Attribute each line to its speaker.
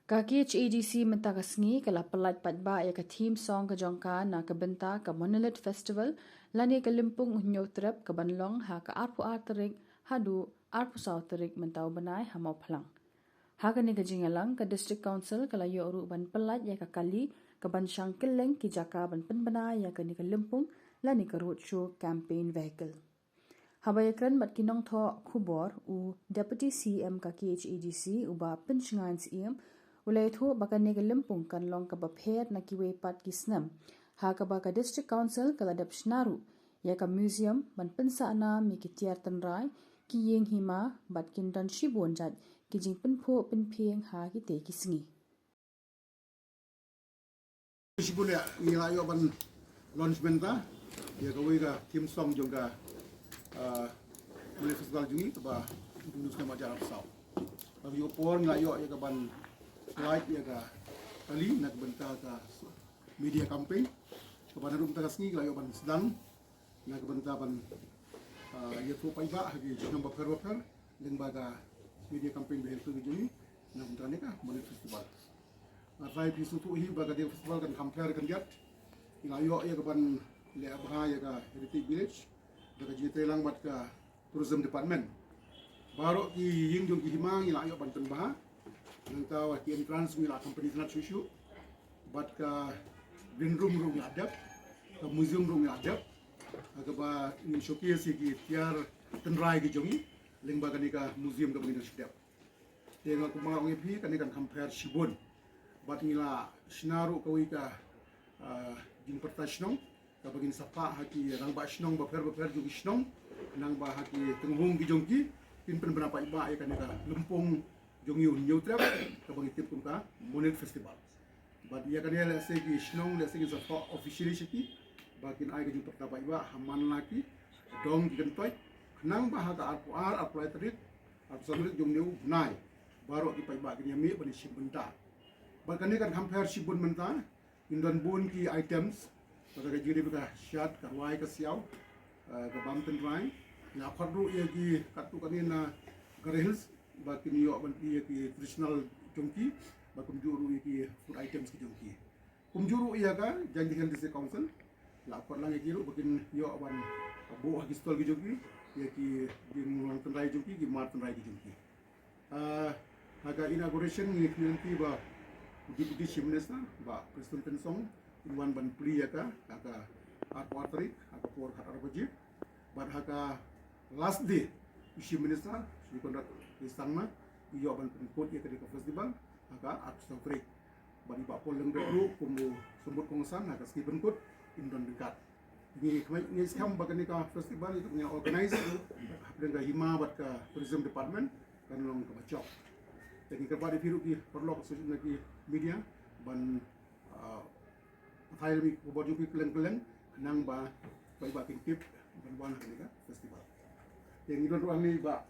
Speaker 1: Kaki HADC mentakasngi kala pelat patba ya ka theme song ka jongka na ka benta ka Monolith Festival lani ka limpung unyotrep ka banlong ha ka arpu arterik hadu arpu sauterik mentau benai ha mau phalang. Ha ka ni ka jingalang ka District Council kala yo uru ban pelat ya ka kali ka ban syang keleng ki jaka ban penbena ya ka ni ka limpung lani ka roadshow campaign vehicle. Habayakran mat kinong tho khubor u Deputy CM ka KHADC uba pinchngan CM ulai thu bakane ka limpung kan long ka bapher na kiwe pat kisnam ha ka ba ka District Council kala dapshnaru ya ka museum ban pensa na mi ki tiar tanrai ki yeng hima bat kin dan shibon jat ki jing penpho penpheng ha ki te kisngi
Speaker 2: Shibon ya ngilayo ban launchment ta ya ka we ka team song jongga mulai festival jungi ba industri majar sau bagi yo por ngilayo ya ka ban slide ya ka kali nak benta ka media campaign kepada rum takasngi ngilayo ban sedang nak benta ban ya tu paiba hagi jingam baper leng baga media campaign behel tu jungi nak benta ne ka mulai festival Rai pisu tu hi baga dia festival kan compare kan giat ngilayo ya ka ban le abha ya ka heritage village daga jite lang bat ka tourism department baru ki ying jong ki himang ila ayo banten bah nang tawa ki entrance mila company nat susu bat ka green room adap ka museum room adap aga ba ni showcase ki tiar tenrai ki jongi ling ba ka museum ka bini sedap tenga ko ma ngi pi kan compare shibun bat ngila sinaru ka wi ka jing pertashnong ka bagin sapa haki nang ba shnong ba fer jugi shnong nang ba haki tenghung gi jongki pin pen berapa iba ya kan lempung jongi nyutrap ka bagi tip kum ka Monolith Festival ba dia kan ya segi shnong le segi sapa officially shiki bakin ai gi pertapa iba haman laki dong gi gentoy nang ba haka apart trit sambil jong new nai baru ki pai ba gi mi bani shibunta ba kan compare shibun menta indon bun ki items pada ka jiri ka shat ka wai ka siaw ka bamten rai na khadru ye ki katu kanina garehils ba kin yo ban ye ki traditional jongki ba kum juru ye ki food items ki jongki kum juru ya ka jangi kan dise council la khad lang ye ki ru bakin yo ban bo ha stol ki jongki ye ki ding long tenrai jongki ki mar tenrai ki jongki aga inauguration ni nanti ba Deputy Chief Minister ba Presiden Pensong Iwan ban pli ya ka aquaterik aka por khatar baji bar haka last day Chief Minister Sri Konrad Istangma iyo ban pengkot ya ka festival haka aquaterik bani ba pol leng do kumbu sumut kongsan haka ski pengkot indon dekat ini kemai ini skam bagani ka festival itu punya organize dengan hima bat ka tourism department kan long ka bacok jadi kepada firu ki perlu sosial media ban file mi ko bodu ki keleng nang ba pai ba tip ban wan ka festival yang idon ruang ni ba